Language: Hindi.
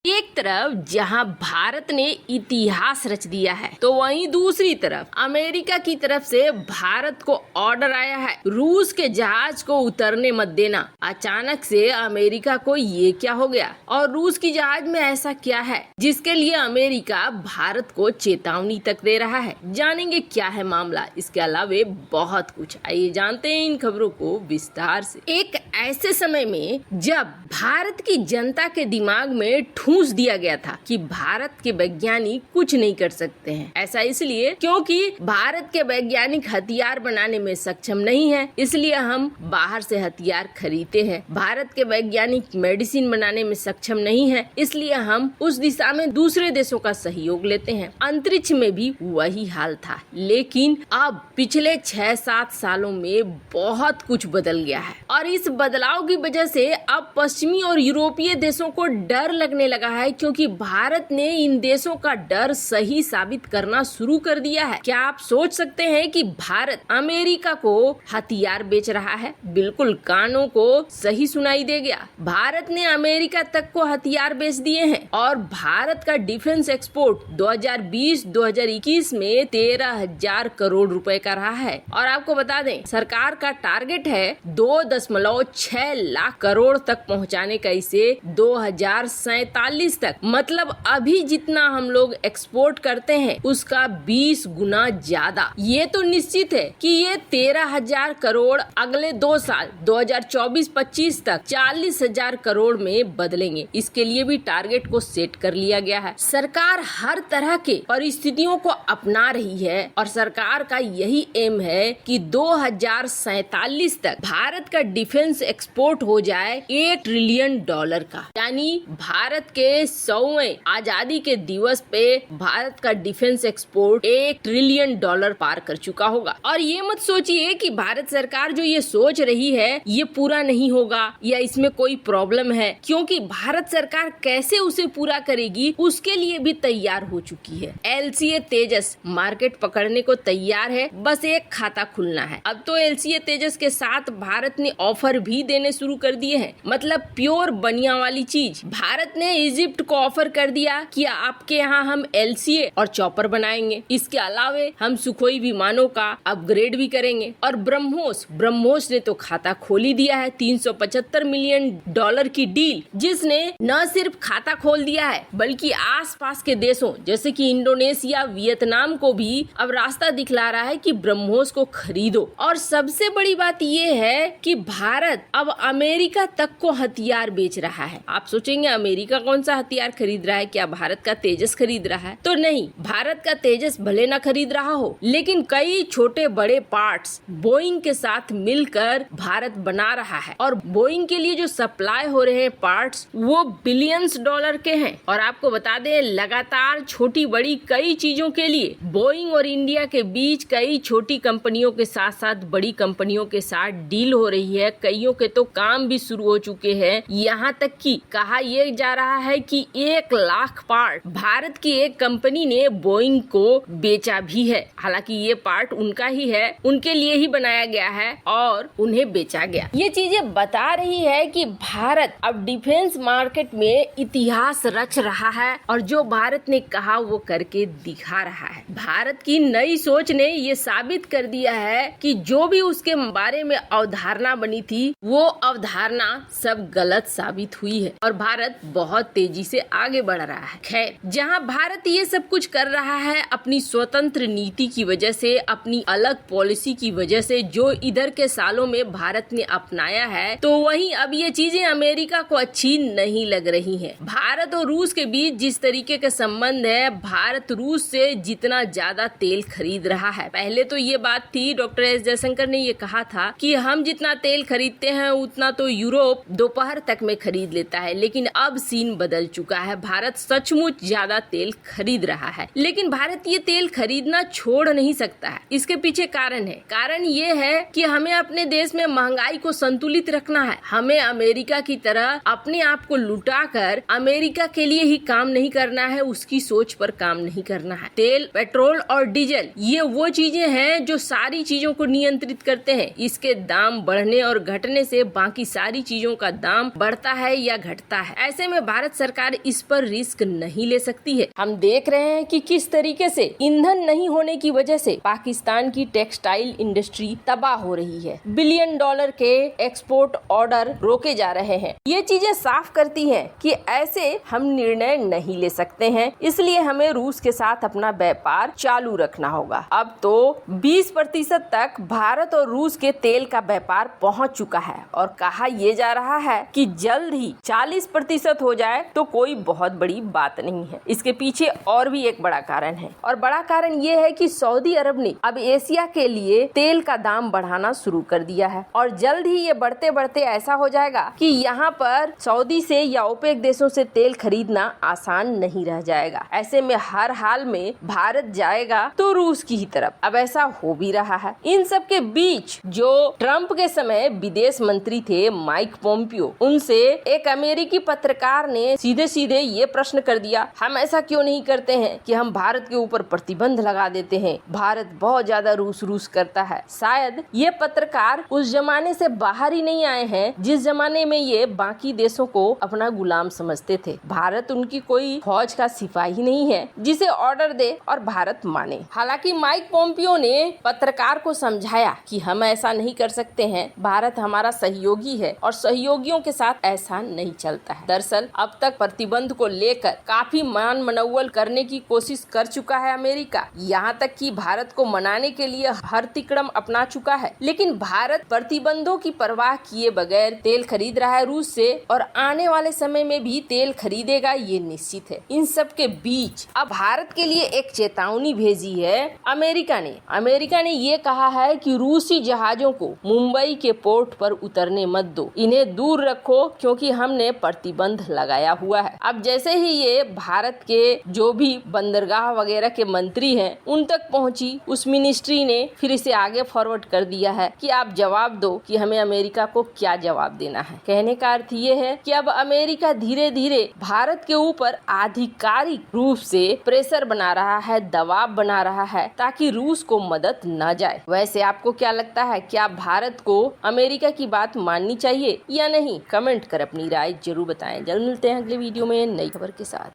एक तरफ जहां भारत ने इतिहास रच दिया है, तो वहीं दूसरी तरफ अमेरिका की तरफ से भारत को ऑर्डर आया है, रूस के जहाज को उतरने मत देना। अचानक से अमेरिका को ये क्या हो गया और रूस की जहाज में ऐसा क्या है जिसके लिए अमेरिका भारत को चेतावनी तक दे रहा है। जानेंगे क्या है मामला, इसके अलावा बहुत कुछ। आइए जानते हैं इन खबरों को विस्तार से। एक ऐसे समय में जब भारत की जनता के दिमाग में ठूंस दिया गया था कि भारत के वैज्ञानिक कुछ नहीं कर सकते हैं, ऐसा इसलिए क्योंकि भारत के वैज्ञानिक हथियार बनाने में सक्षम नहीं है, इसलिए हम बाहर से हथियार खरीदते हैं। भारत के वैज्ञानिक मेडिसिन बनाने में सक्षम नहीं है, इसलिए हम उस दिशा में दूसरे देशों का सहयोग लेते हैं। अंतरिक्ष में भी वही हाल था, लेकिन अब पिछले 6-7 सालों में बहुत कुछ बदल गया है और इस बदलाव की वजह से अब पश्चिमी और यूरोपीय देशों को डर लगने लगा है, क्योंकि भारत ने इन देशों का डर सही साबित करना शुरू कर दिया है। क्या आप सोच सकते हैं कि भारत अमेरिका को हथियार बेच रहा है? बिल्कुल, कानों को सही सुनाई दे गया। भारत ने अमेरिका तक को हथियार बेच दिए हैं और भारत का डिफेंस एक्सपोर्ट 2020-2021 में 13,000 करोड़ रुपए का रहा है। और आपको बता दें, सरकार का टारगेट है 2.6 लाख करोड़ तक पहुंचाने का, इसे 2047 तक। मतलब अभी जितना हम लोग एक्सपोर्ट करते हैं उसका 20 गुना ज्यादा। ये तो निश्चित है कि ये 13,000 करोड़ अगले 2 साल 2024-25 तक 40,000 करोड़ में बदलेंगे। इसके लिए भी टारगेट को सेट कर लिया गया है। सरकार हर तरह के परिस्थितियों को अपना रही है और सरकार का यही एम है कि 2047 तक भारत का डिफेंस एक्सपोर्ट हो जाए $1 ट्रिलियन का। यानी भारत के 100वें आजादी के दिवस पे भारत का डिफेंस एक्सपोर्ट $1 ट्रिलियन पार कर चुका होगा। और ये मत सोचिए कि भारत सरकार जो ये सोच रही है ये पूरा नहीं होगा या इसमें कोई प्रॉब्लम है, क्योंकि भारत सरकार कैसे उसे पूरा करेगी उसके लिए भी तैयार हो चुकी है। LCA तेजस मार्केट पकड़ने को तैयार है, बस एक खाता खुलना है। अब तो LCA तेजस के साथ भारत ने ऑफर भी देने शुरू कर दिए हैं। मतलब प्योर बनिया वाली चीज। भारत ने इजिप्ट को ऑफर कर दिया कि आपके यहाँ हम LCA और चॉपर बनाएंगे, इसके अलावे हम सुखोई विमानों का अपग्रेड भी करेंगे। और ब्रह्मोस ने तो खाता खोल ही दिया है, $375 मिलियन की डील, जिसने न सिर्फ खाता खोल दिया है बल्कि आसपास के देशों जैसे कि इंडोनेशिया, वियतनाम को भी अब रास्ता दिखला रहा है कि ब्रह्मोस को खरीदो। और सबसे बड़ी बात ये है कि भारत अब अमेरिका तक को हथियार बेच रहा है। आप सोचेंगे अमेरिका कौन सा हथियार खरीद रहा है, क्या भारत का तेजस खरीद रहा है? तो नहीं, भारत का तेजस भले ना खरीद रहा हो, लेकिन कई छोटे बड़े पार्ट्स बोइंग के साथ मिलकर भारत बना रहा है। और बोइंग के लिए जो सप्लाई हो रहे हैं पार्ट्स वो बिलियंस डॉलर के हैं। और आपको बता दें, लगातार छोटी बड़ी कई चीजों के लिए बोइंग और इंडिया के बीच कई छोटी कंपनियों के साथ साथ बड़ी कंपनियों के साथ डील हो रही है। कईयों के तो काम भी शुरू हो चुके हैं। यहाँ तक कि कहा यह जा रहा है कि 1 लाख पार्ट भारत की एक कंपनी ने बोइंग को बेचा भी है। हालांकि ये पार्ट उनका ही है, उनके लिए ही बनाया गया है और उन्हें बेचा गया। ये चीजें बता रही है कि भारत अब डिफेंस मार्केट में इतिहास रच रहा है और जो भारत ने कहा वो करके दिखा रहा है। भारत की नई सोच ने ये साबित कर दिया है कि जो भी उसके बारे में अवधारणा बनी थी वो अवधारणा सब गलत साबित हुई है और भारत बहुत तेजी से आगे बढ़ रहा है। खैर, जहां भारत ये सब कुछ कर रहा है अपनी स्वतंत्र नीति की वजह से, अपनी अलग पॉलिसी की वजह से जो इधर के सालों में भारत ने अपनाया है, तो वहीं अब ये चीजें अमेरिका को अच्छी नहीं लग रही हैं। भारत और रूस के बीच जिस तरीके के संबंध है, भारत रूस से जितना ज्यादा तेल खरीद रहा है। पहले तो ये बात थी, डॉक्टर एस जयशंकर ने ये कहा था कि हम जितना तेल खरीदते हैं उतना तो यूरोप दोपहर तक में खरीद लेता है, लेकिन अब सीन बदल चुका है। भारत सचमुच ज्यादा तेल खरीद रहा है, लेकिन भारत ये तेल खरीदना छोड़ नहीं सकता है। इसके पीछे कारण है। कारण ये है कि हमें अपने देश में महंगाई को संतुलित रखना है। हमें अमेरिका की तरह अपने आप को लुटाकर अमेरिका के लिए ही काम नहीं करना है, उसकी सोच पर काम नहीं करना है। तेल, पेट्रोल और डीजल ये वो चीजें हैं जो सारी चीजों को नियंत्रित करते हैं। इसके दाम बढ़ने और घटने से बाकी सारी चीजों का दाम बढ़ता है या घटता है। ऐसे में भारत भारत सरकार इस पर रिस्क नहीं ले सकती है। हम देख रहे हैं कि किस तरीके से ईंधन नहीं होने की वजह से पाकिस्तान की टेक्सटाइल इंडस्ट्री तबाह हो रही है। बिलियन डॉलर के एक्सपोर्ट ऑर्डर रोके जा रहे हैं। ये चीजें साफ करती हैं कि ऐसे हम निर्णय नहीं ले सकते हैं, इसलिए हमें रूस के साथ अपना व्यापार चालू रखना होगा। अब तो 20% तक भारत और रूस के तेल का व्यापार पहुंच चुका है और कहा यह जा रहा है कि जल्द ही 40% हो जाए तो कोई बहुत बड़ी बात नहीं है। इसके पीछे और भी एक बड़ा कारण है और बड़ा कारण ये है कि सऊदी अरब ने अब एशिया के लिए तेल का दाम बढ़ाना शुरू कर दिया है और जल्द ही ये बढ़ते बढ़ते ऐसा हो जाएगा कि यहाँ पर सऊदी से या ओपेक देशों से तेल खरीदना आसान नहीं रह जाएगा। ऐसे में हर हाल में भारत जाएगा तो रूस की ही तरफ। अब ऐसा हो भी रहा है। इन सब के बीच जो ट्रंप के समय विदेश मंत्री थे माइक पोम्पियो, उनसे एक अमेरिकी पत्रकार ने सीधे सीधे ये प्रश्न कर दिया, हम ऐसा क्यों नहीं करते हैं कि हम भारत के ऊपर प्रतिबंध लगा देते हैं, भारत बहुत ज्यादा रूस करता है। शायद ये पत्रकार उस जमाने से बाहर ही नहीं आए हैं जिस जमाने में ये बाकी देशों को अपना गुलाम समझते थे। भारत उनकी कोई फौज का सिपाही नहीं है जिसे ऑर्डर दे और भारत माने। हालांकि माइक पोम्पियो ने पत्रकार को समझाया कि हम ऐसा नहीं कर सकते हैं, भारत हमारा सहयोगी है और सहयोगियों के साथ ऐसा नहीं चलता है। दरअसल अब तक प्रतिबंध को लेकर काफी मान मनौवल करने की कोशिश कर चुका है अमेरिका, यहाँ तक कि भारत को मनाने के लिए हर तिकड़म अपना चुका है। लेकिन भारत प्रतिबंधों की परवाह किए बगैर तेल खरीद रहा है रूस से और आने वाले समय में भी तेल खरीदेगा, ये निश्चित है। इन सब के बीच अब भारत के लिए एक चेतावनी भेजी है अमेरिका ने ये कहा है कि रूसी जहाजों को मुंबई के पोर्ट पर उतरने मत दो, इन्हें दूर रखो क्योंकि हमने प्रतिबंध लगाया हुआ है। अब जैसे ही ये भारत के जो भी बंदरगाह वगैरह के मंत्री हैं उन तक पहुंची, उस मिनिस्ट्री ने फिर इसे आगे फॉरवर्ड कर दिया है कि आप जवाब दो कि हमें अमेरिका को क्या जवाब देना है। कहने का अर्थ ये है कि अब अमेरिका धीरे धीरे भारत के ऊपर आधिकारिक रूप से प्रेशर बना रहा है, दबाव बना रहा है ताकि रूस को मदद न जाए। वैसे आपको क्या लगता है, क्या भारत को अमेरिका की बात माननी चाहिए या नहीं? कमेंट कर अपनी राय जरूर बताएं। जल्द मिलते हैं अगले वीडियो में नई खबर के साथ।